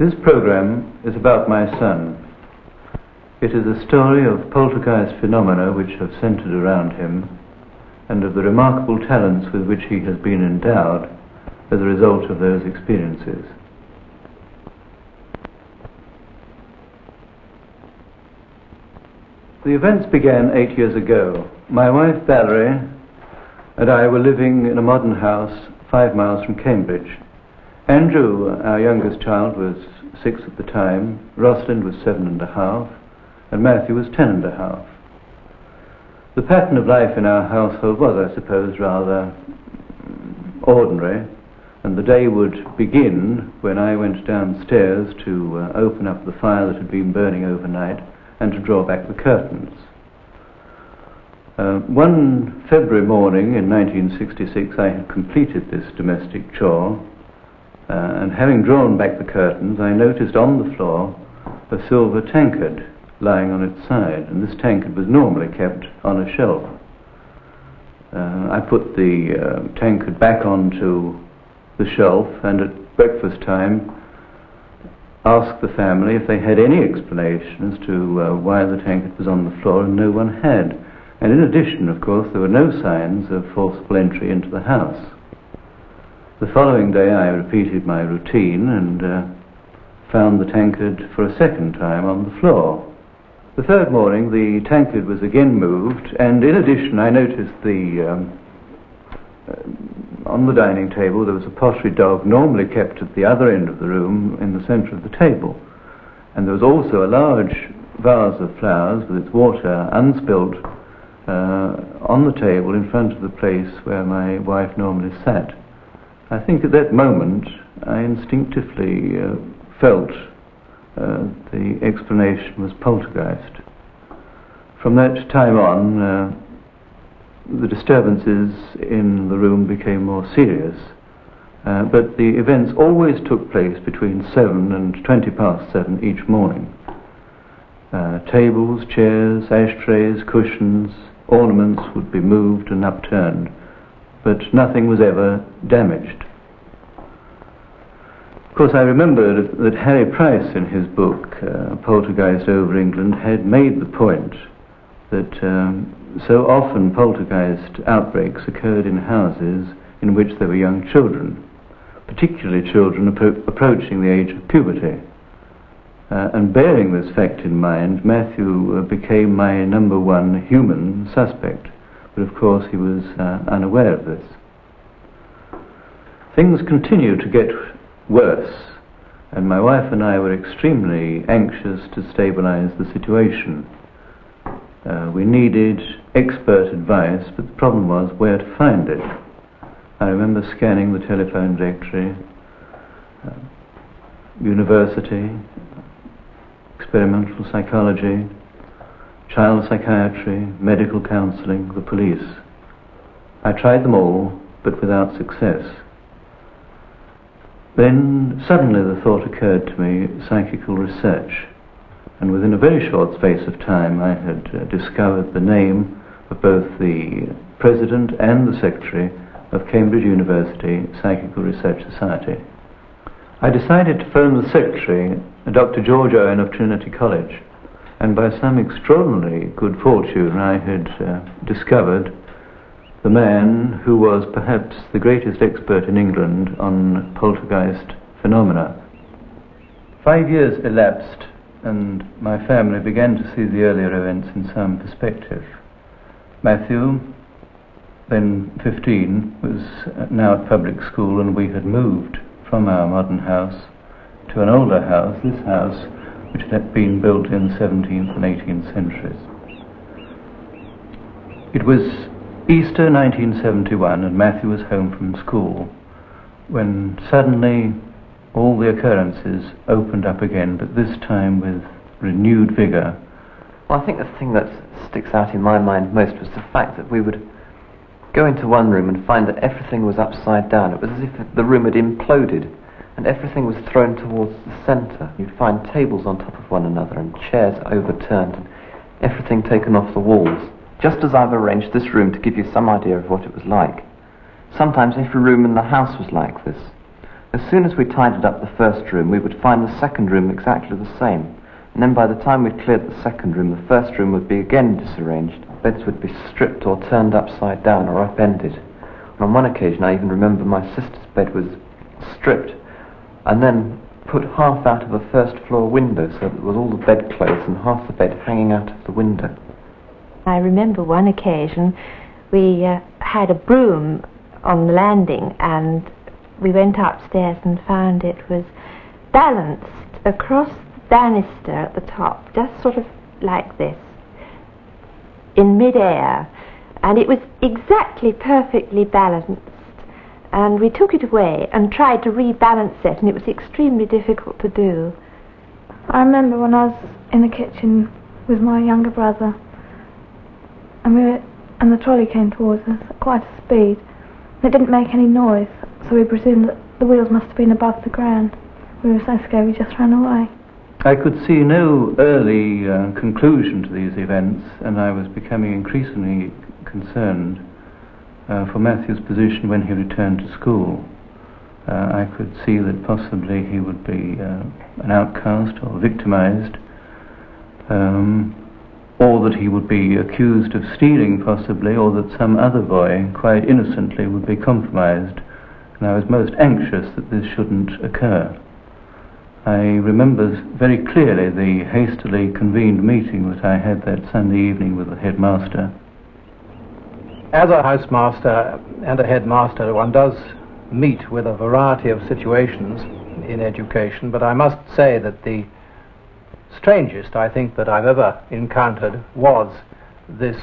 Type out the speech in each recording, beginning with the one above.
This program is about my son. It is a story of poltergeist phenomena which have centered around him and of the remarkable talents with which he has been endowed as a result of those experiences. The events began 8 years ago. My wife Valerie and I were living in a modern house 5 miles from Cambridge. Andrew, our youngest child, was 6 at the time, Rosalind was 7.5, and Matthew was 10.5. The pattern of life in our household was, I suppose, rather ordinary, and the day would begin when I went downstairs to open up the fire that had been burning overnight and to draw back the curtains. One February morning in 1966 I had completed this domestic chore, and having drawn back the curtains I noticed on the floor a silver tankard lying on its side, and this tankard was normally kept on a shelf. I put the tankard back onto the shelf and at breakfast time asked the family if they had any explanation as to why the tankard was on the floor, and no one had. And in addition, of course, there were no signs of forcible entry into the house. The following day I repeated my routine and found the tankard for a second time on the floor. The third morning the tankard was again moved, and in addition I noticed on the dining table there was a pottery dog normally kept at the other end of the room in the centre of the table, and there was also a large vase of flowers with its water unspilt on the table in front of the place where my wife normally sat. I think at that moment I instinctively felt the explanation was poltergeist. From that time on, the disturbances in the room became more serious, but the events always took place between 7 and 20 past 7 each morning. Tables, chairs, ashtrays, cushions, ornaments would be moved and upturned, but nothing was ever damaged. Of course, I remembered that Harry Price, in his book Poltergeist Over England, had made the point that so often poltergeist outbreaks occurred in houses in which there were young children, particularly children approaching the age of puberty. And bearing this fact in mind, Matthew became my number one human suspect, but of course he was unaware of this. Things continued to get worse, and my wife and I were extremely anxious to stabilize the situation. We needed expert advice, but the problem was where to find it. I remember scanning the telephone directory, university, experimental psychology, child psychiatry, medical counselling, the police. I tried them all, but without success. Then suddenly the thought occurred to me, psychical research, and within a very short space of time I had discovered the name of both the president and the secretary of Cambridge University Psychical Research Society. I decided to phone the secretary, Dr. George Owen of Trinity College, and by some extraordinary good fortune I had discovered the man who was perhaps the greatest expert in England on poltergeist phenomena. 5 years elapsed, and my family began to see the earlier events in some perspective. Matthew, then 15, was now at public school, and we had moved from our modern house to an older house, this house, which had been built in the 17th and 18th centuries. It was Easter 1971, and Matthew was home from school, when suddenly all the occurrences opened up again, but this time with renewed vigour. Well, I think the thing that sticks out in my mind most was the fact that we would go into one room and find that everything was upside down. It was as if the room had imploded and everything was thrown towards the centre. You'd find tables on top of one another and chairs overturned and everything taken off the walls, just as I've arranged this room to give you some idea of what it was like. Sometimes every room in the house was like this. As soon as we tidied up the first room, we would find the second room exactly the same. And then by the time we'd cleared the second room, the first room would be again disarranged. Beds would be stripped or turned upside down or upended. And on one occasion, I even remember my sister's bed was stripped and then put half out of a first floor window, so that there was all the bedclothes and half the bed hanging out of the window. I remember one occasion we had a broom on the landing, and we went upstairs and found it was balanced across the banister at the top, just sort of like this, in mid-air, and it was exactly perfectly balanced. And we took it away and tried to rebalance it, and it was extremely difficult to do. I remember when I was in the kitchen with my younger brother, and the trolley came towards us at quite a speed. And it didn't make any noise, so we presumed that the wheels must have been above the ground. We were so scared we just ran away. I could see no early conclusion to these events, and I was becoming increasingly concerned for Matthew's position when he returned to school. I could see that possibly he would be an outcast or victimized, or that he would be accused of stealing possibly, or that some other boy, quite innocently, would be compromised. And I was most anxious that this shouldn't occur. I remember very clearly the hastily convened meeting that I had that Sunday evening with the headmaster. As a housemaster and a headmaster, one does meet with a variety of situations in education, but I must say that the strangest, I think, that I've ever encountered was this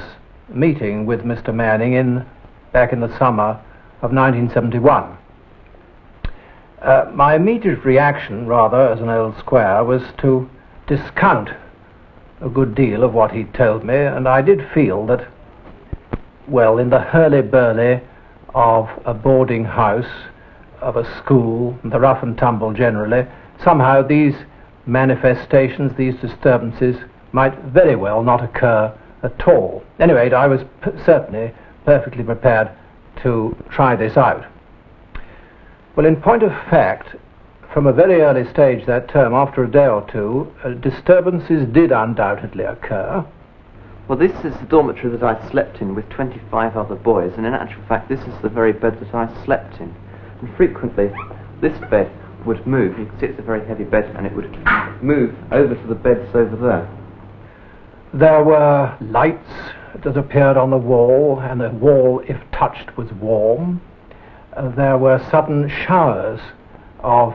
meeting with Mr. Manning back in the summer of 1971. My immediate reaction, rather, as an old square, was to discount a good deal of what he'd told me, and I did feel that, well, in the hurly-burly of a boarding house, of a school, the rough and tumble generally, somehow these manifestations, these disturbances, might very well not occur at all. Anyway, I was certainly perfectly prepared to try this out. Well, in point of fact, from a very early stage that term, after a day or two, disturbances did undoubtedly occur. Well, this is the dormitory that I slept in with 25 other boys, and in actual fact this is the very bed that I slept in. And frequently this bed would move. You can see it's a very heavy bed, and it would move over to the beds over there. There were lights that appeared on the wall, and the wall, if touched, was warm. There were sudden showers of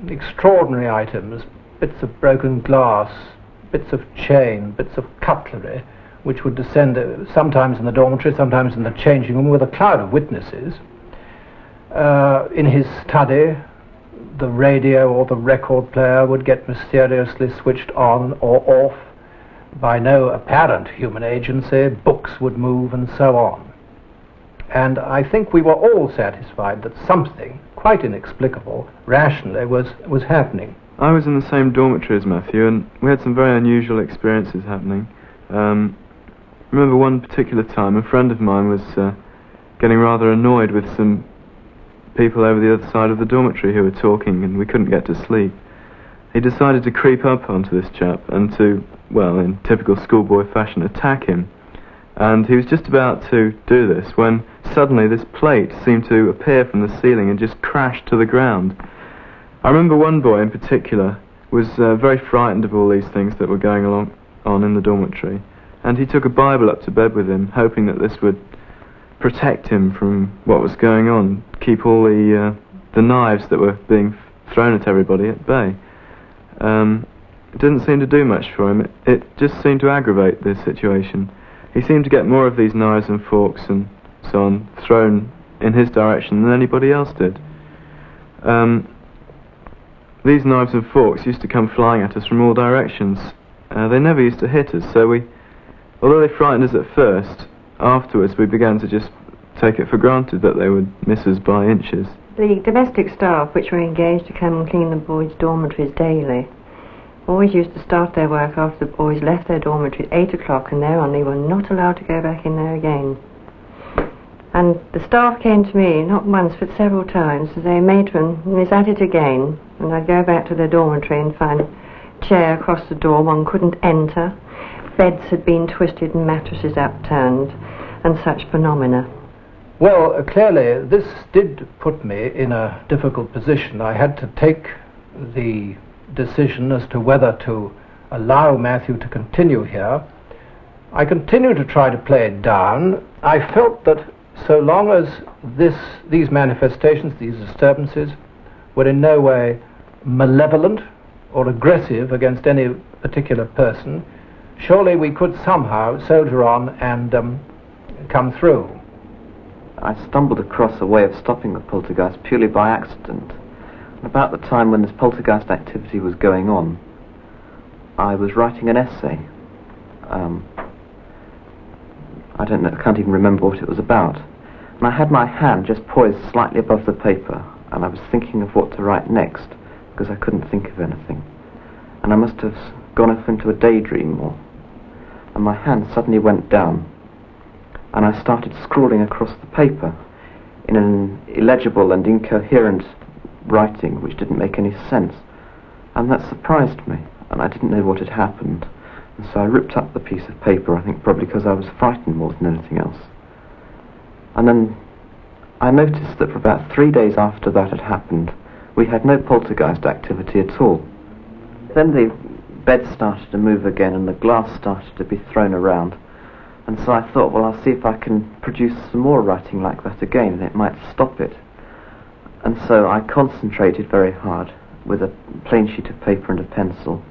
extraordinary items, bits of broken glass, bits of chain, bits of cutlery, which would descend sometimes in the dormitory, sometimes in the changing room, with a cloud of witnesses. In his study, the radio or the record player would get mysteriously switched on or off by no apparent human agency. Books would move and so on. And I think we were all satisfied that something quite inexplicable, rationally, was happening. I was in the same dormitory as Matthew, and we had some very unusual experiences happening. Remember one particular time, a friend of mine was getting rather annoyed with some people over the other side of the dormitory who were talking, and we couldn't get to sleep. He decided to creep up onto this chap and to, well, in typical schoolboy fashion, attack him. And he was just about to do this when suddenly this plate seemed to appear from the ceiling and just crashed to the ground. I remember one boy in particular was very frightened of all these things that were going on in the dormitory, and he took a Bible up to bed with him, hoping that this would protect him from what was going on, keep all the knives that were being thrown at everybody at bay. It didn't seem to do much for him. It just seemed to aggravate the situation. He seemed to get more of these knives and forks and so on thrown in his direction than anybody else did. These knives and forks used to come flying at us from all directions. They never used to hit us, so although they frightened us at first, afterwards we began to just take it for granted that they would miss us by inches. The domestic staff, which were engaged to come and clean the boys' dormitories daily, always used to start their work after the boys left their dormitory at 8 o'clock, and thereon they were not allowed to go back in there again. And the staff came to me, not once but several times, to say, "Matron, he's at it again." And I'd go back to the dormitory and find a chair across the door, one couldn't enter, beds had been twisted and mattresses upturned, and such phenomena. Well, clearly this did put me in a difficult position. I had to take the decision as to whether to allow Matthew to continue here. I continued to try to play it down. I felt that so long as these manifestations, these disturbances, were in no way malevolent or aggressive against any particular person, surely we could somehow soldier on and come through. I stumbled across a way of stopping the poltergeist purely by accident. About the time when this poltergeist activity was going on, I was writing an essay. I can't even remember what it was about. And I had my hand just poised slightly above the paper, and I was thinking of what to write next, because I couldn't think of anything. And I must have gone off into a daydream, and my hand suddenly went down, and I started scrawling across the paper in an illegible and incoherent writing which didn't make any sense. And that surprised me, and I didn't know what had happened. And so I ripped up the piece of paper, I think probably because I was frightened more than anything else. And then I noticed that for about 3 days after that had happened, we had no poltergeist activity at all. Then the bed started to move again and the glass started to be thrown around. And so I thought, well, I'll see if I can produce some more writing like that again, and it might stop it. And so I concentrated very hard with a plain sheet of paper and a pencil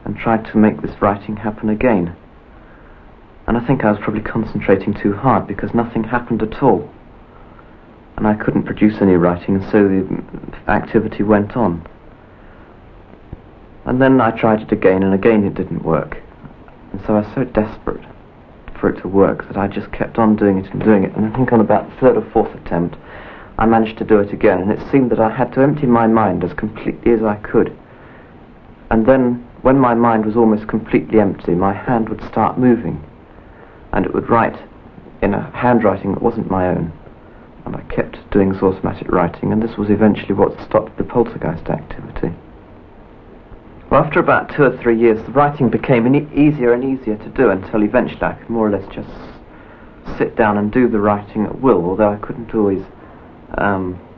and tried to make this writing happen again. And I think I was probably concentrating too hard because nothing happened at all. And I couldn't produce any writing, and so the activity went on. And then I tried it again, and again it didn't work. And so I was so desperate for it to work that I just kept on doing it. And I think on about the third or fourth attempt I managed to do it again, and it seemed that I had to empty my mind as completely as I could. And then when my mind was almost completely empty, my hand would start moving, and it would write in a handwriting that wasn't my own. And I kept doing this automatic writing, and this was eventually what stopped the poltergeist activity. Well, after about 2 or 3 years, the writing became easier and easier to do until eventually I could more or less just sit down and do the writing at will, although I couldn't always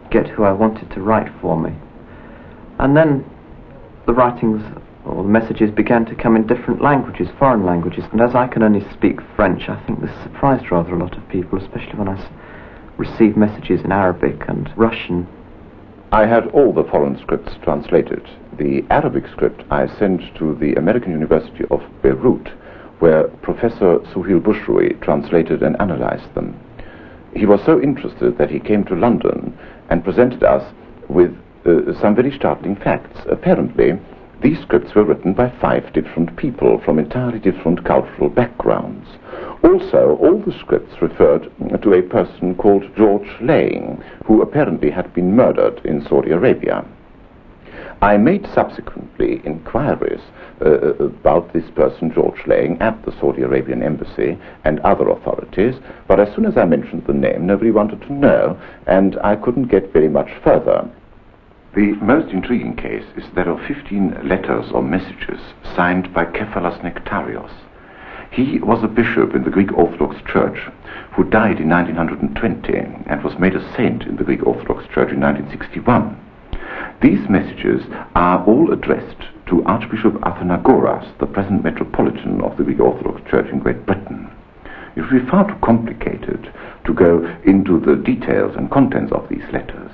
get who I wanted to write for me. And then the writings or the messages began to come in different languages, foreign languages, and as I can only speak French, I think this surprised rather a lot of people, especially when I received messages in Arabic and Russian. I had all the foreign scripts translated. The Arabic script I sent to the American University of Beirut, where Professor Suhail Bushrui translated and analyzed them. He was so interested that he came to London and presented us with some very startling facts. Apparently, these scripts were written by 5 different people from entirely different cultural backgrounds. Also, all the scripts referred to a person called George Lang, who apparently had been murdered in Saudi Arabia. I made subsequently inquiries about this person, George Lang, at the Saudi Arabian embassy and other authorities, but as soon as I mentioned the name, nobody wanted to know, and I couldn't get very much further. The most intriguing case is that of 15 letters or messages signed by Kephalos Nektarios. He was a bishop in the Greek Orthodox Church who died in 1920 and was made a saint in the Greek Orthodox Church in 1961. These messages are all addressed to Archbishop Athenagoras, the present Metropolitan of the Greek Orthodox Church in Great Britain. It would be far too complicated to go into the details and contents of these letters,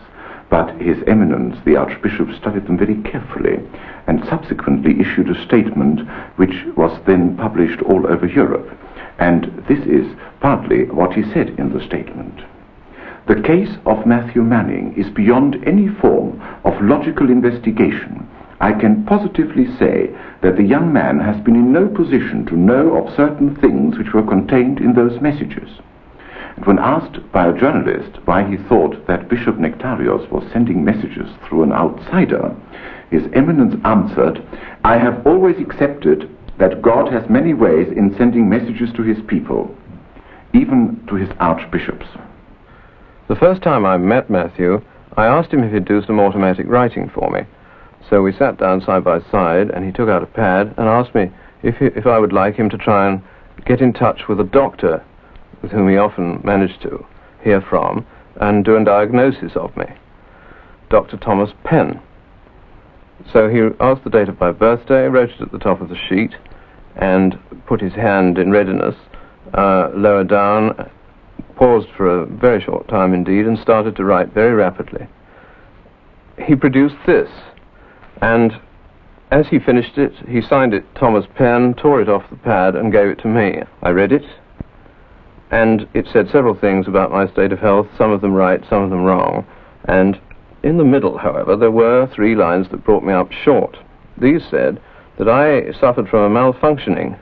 but His Eminence, the Archbishop, studied them very carefully and subsequently issued a statement which was then published all over Europe. And this is partly what he said in the statement. The case of Matthew Manning is beyond any form of logical investigation. I can positively say that the young man has been in no position to know of certain things which were contained in those messages. And when asked by a journalist why he thought that Bishop Nektarios was sending messages through an outsider, His Eminence answered, "I have always accepted that God has many ways in sending messages to his people, even to his archbishops." The first time I met Matthew, I asked him if he'd do some automatic writing for me. So we sat down side by side, and he took out a pad and asked me if I would like him to try and get in touch with a doctor with whom he often managed to hear from and do a diagnosis of me, Dr. Thomas Penn. So he asked the date of my birthday, wrote it at the top of the sheet, and put his hand in readiness, lower down, paused for a very short time indeed, and started to write very rapidly. He produced this, and as he finished it, he signed it Thomas Penn, tore it off the pad, and gave it to me. I read it, and it said several things about my state of health, some of them right, some of them wrong, and in the middle, however, there were 3 lines that brought me up short. These said that I suffered from a malfunctioning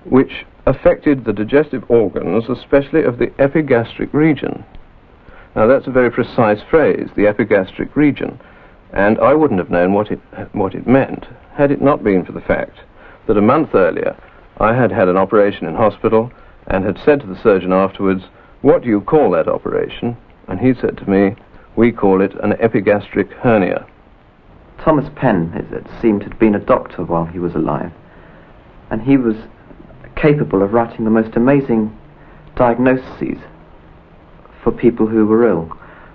which affected the digestive organs, especially of the epigastric region. Now that's a very precise phrase, the epigastric region, and I wouldn't have known what it meant had it not been for the fact that a month earlier I had had an operation in hospital and had said to the surgeon afterwards, "What do you call that operation?" And he said to me, "We call it an epigastric hernia." Thomas Penn, it seemed, had been a doctor while he was alive, and he was capable of writing the most amazing diagnoses for people who were ill,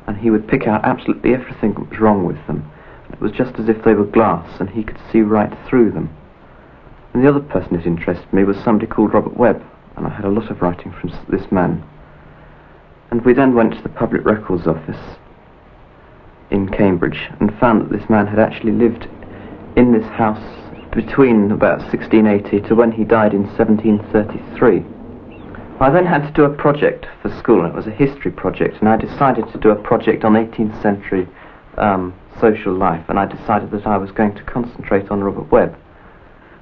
and he would pick out absolutely everything that was wrong with them. It was just as if they were glass, and he could see right through them. And the other person that interested me was somebody called Robert Webb, and I had a lot of writing from this man. And we then went to the Public Records Office in Cambridge and found that this man had actually lived in this house between about 1680 to when he died in 1733. I then had to do a project for school, and it was a history project, and I decided to do a project on 18th century social life, and I decided that I was going to concentrate on Robert Webb.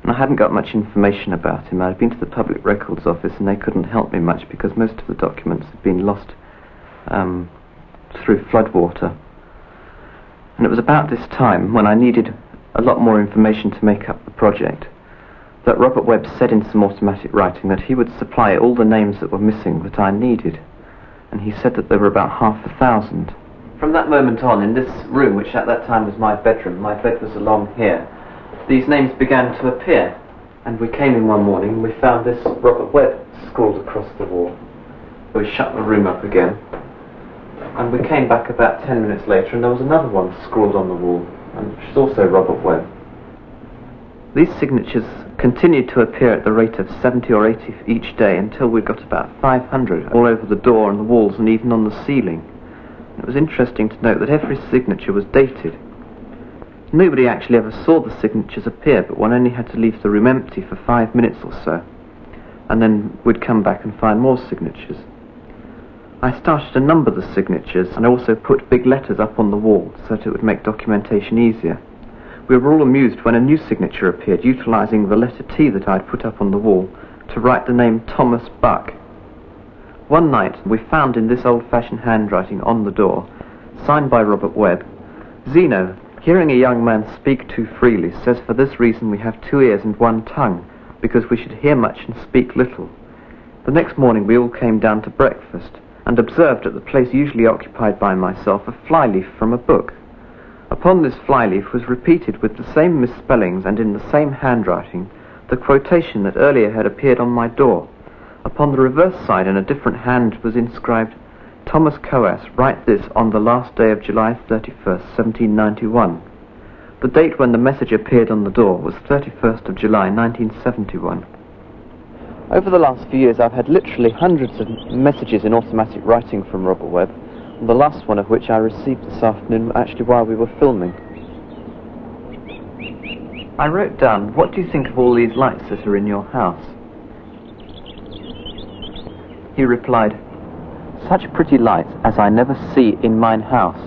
And I hadn't got much information about him. I'd been to the Public Records Office and they couldn't help me much because most of the documents had been lost through floodwater. And it was about this time, when I needed a lot more information to make up the project, that Robert Webb said in some automatic writing that he would supply all the names that were missing that I needed. And he said that there were about 500. From that moment on, in this room, which at that time was my bedroom, my bed was along here, these names began to appear. And we came in one morning and we found this Robert Webb scrawled across the wall. We shut the room up again. And we came back about 10 minutes later and there was another one scrawled on the wall, and which is also Robert Webb. These signatures continued to appear at the rate of 70 or 80 each day until we got about 500 all over the door and the walls and even on the ceiling. It was interesting to note that every signature was dated. Nobody actually ever saw the signatures appear, but one only had to leave the room empty for 5 minutes or so, and then we'd come back and find more signatures. I started to number the signatures, and I also put big letters up on the wall so that it would make documentation easier. We were all amused when a new signature appeared, utilising the letter T that I'd put up on the wall to write the name Thomas Buck. One night we found in this old-fashioned handwriting on the door, signed by Robert Webb, "Zeno, hearing a young man speak too freely, says for this reason we have 2 ears and 1 tongue, because we should hear much and speak little." The next morning we all came down to breakfast, and observed at the place usually occupied by myself a flyleaf from a book. Upon this flyleaf was repeated with the same misspellings and in the same handwriting the quotation that earlier had appeared on my door. Upon the reverse side in a different hand was inscribed, "Thomas Coas, write this on the last day of July 31st, 1791. The date when the message appeared on the door was 31st of July 1971. Over the last few years I've had literally hundreds of messages in automatic writing from Robert Webb, the last one of which I received this afternoon actually while we were filming. I wrote down, "What do you think of all these lights that are in your house?" He replied, "Such pretty lights as I never see in mine house."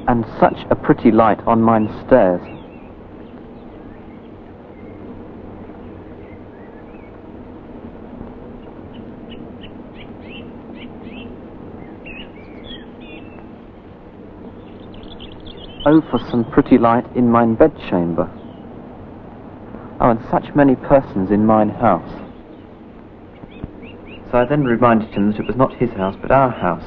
"And such a pretty light on mine stairs." "Oh, for some pretty light in mine bedchamber." Oh, and such many persons in mine house. So I then reminded him that it was not his house, but our house.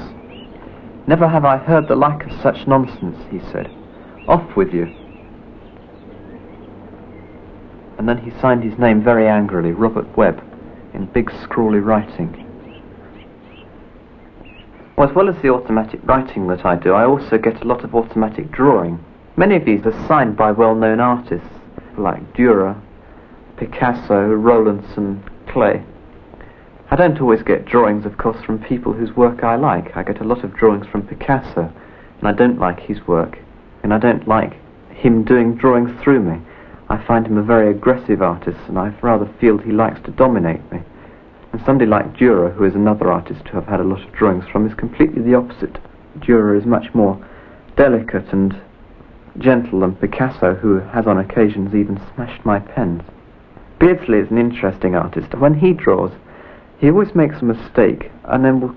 Never have I heard the like of such nonsense, he said. Off with you. And then he signed his name very angrily, Robert Webb, in big scrawly writing. Well, as well as the automatic writing that I do, I also get a lot of automatic drawing. Many of these are signed by well-known artists, like Dürer, Picasso, Rowlandson, Klee. I don't always get drawings, of course, from people whose work I like. I get a lot of drawings from Picasso, and I don't like his work, and I don't like him doing drawings through me. I find him a very aggressive artist, and I rather feel he likes to dominate me. And somebody like Dürer, who is another artist who I've had a lot of drawings from, is completely the opposite. Dürer is much more delicate and gentle than Picasso, who has on occasions even smashed my pens. Beardsley is an interesting artist. When he draws, he always makes a mistake and then will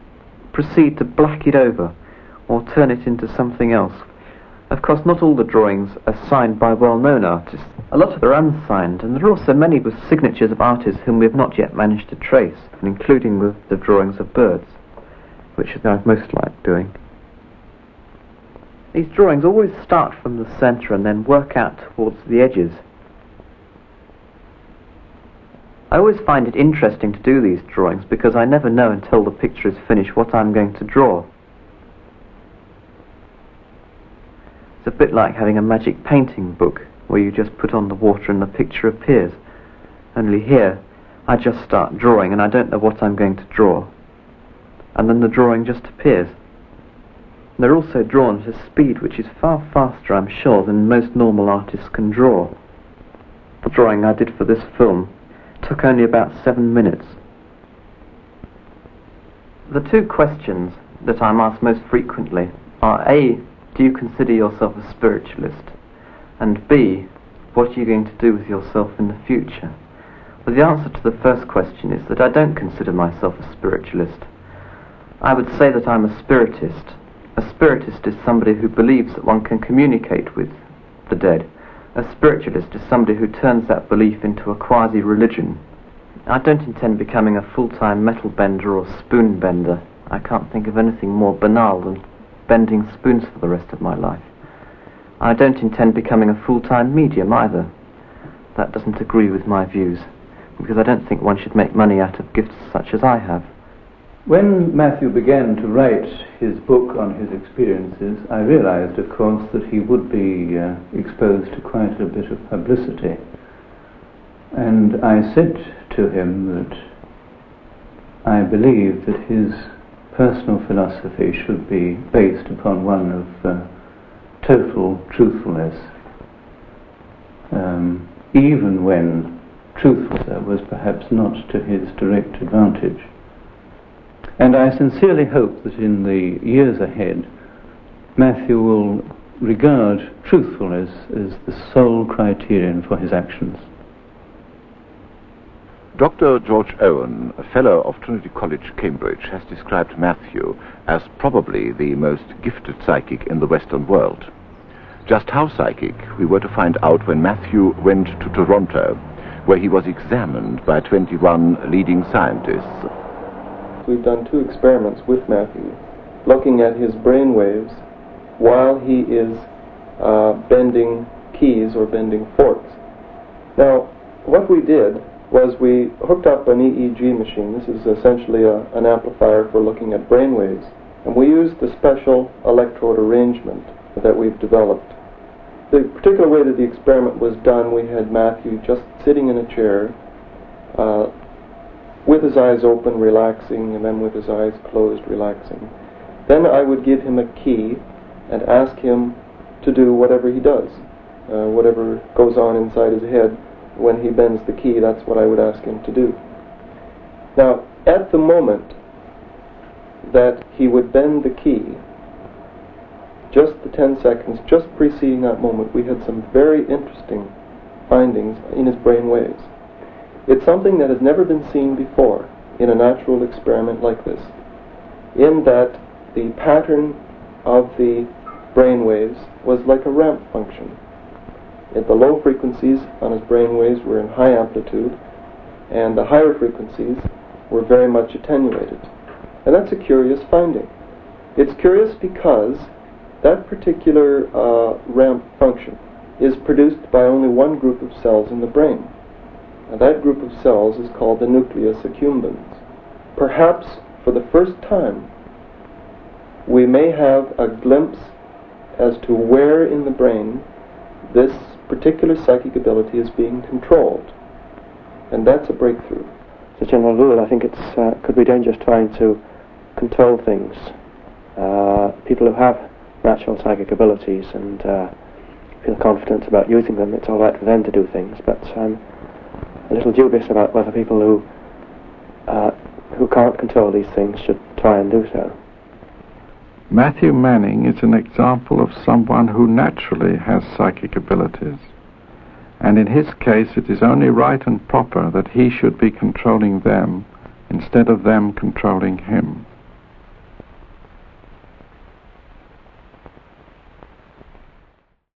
proceed to black it over or turn it into something else. Of course, not all the drawings are signed by well-known artists. A lot of them are unsigned, and there are also many with signatures of artists whom we have not yet managed to trace, including with the drawings of birds, which I most like doing. These drawings always start from the centre and then work out towards the edges. I always find it interesting to do these drawings because I never know until the picture is finished what I'm going to draw. It's a bit like having a magic painting book where you just put on the water and the picture appears. Only here, I just start drawing and I don't know what I'm going to draw. And then the drawing just appears. And they're also drawn at a speed which is far faster, I'm sure, than most normal artists can draw. The drawing I did for this film took only about 7 minutes. The two questions that I'm asked most frequently are A, do you consider yourself a spiritualist? And B, what are you going to do with yourself in the future? Well, the answer to the first question is that I don't consider myself a spiritualist. I would say that I'm a spiritist. A spiritist is somebody who believes that one can communicate with the dead. A spiritualist is somebody who turns that belief into a quasi-religion. I don't intend becoming a full-time metal bender or spoon bender. I can't think of anything more banal than bending spoons for the rest of my life. I don't intend becoming a full-time medium either. That doesn't agree with my views, because I don't think one should make money out of gifts such as I have. When Matthew began to write his book on his experiences, I realized, of course, that he would be exposed to quite a bit of publicity. And I said to him that I believe that his personal philosophy should be based upon one of total truthfulness, even when truthfulness was perhaps not to his direct advantage. And I sincerely hope that in the years ahead, Matthew will regard truthfulness as the sole criterion for his actions. Dr. George Owen, a fellow of Trinity College, Cambridge, has described Matthew as probably the most gifted psychic in the Western world. Just how psychic we were to find out when Matthew went to Toronto, where he was examined by 21 leading scientists. We've done 2 experiments with Matthew, looking at his brain waves while he is bending keys or bending forks. Now, what we did was we hooked up an EEG machine. This is essentially an amplifier for looking at brain waves. And we used the special electrode arrangement that we've developed. The particular way that the experiment was done, we had Matthew just sitting in a chair, with his eyes open, relaxing, and then with his eyes closed, relaxing. Then I would give him a key and ask him to do whatever he does. Whatever goes on inside his head when he bends the key, that's what I would ask him to do. Now, at the moment that he would bend the key, just the 10 seconds, just preceding that moment, we had some very interesting findings in his brain waves. It's something that has never been seen before in a natural experiment like this, in that the pattern of the brain waves was like a ramp function. The low frequencies on his brain waves were in high amplitude, and the higher frequencies were very much attenuated. And that's a curious finding. It's curious because that particular ramp function is produced by only one group of cells in the brain. And that group of cells is called the nucleus accumbens. Perhaps for the first time, we may have a glimpse as to where in the brain this particular psychic ability is being controlled. And that's a breakthrough. As a general rule, I think it could be dangerous trying to control things. People who have natural psychic abilities and feel confident about using them, it's all right for them to do things, but I'm a little dubious about whether people who can't control these things should try and do so. Matthew Manning is an example of someone who naturally has psychic abilities, and in his case it is only right and proper that he should be controlling them instead of them controlling him.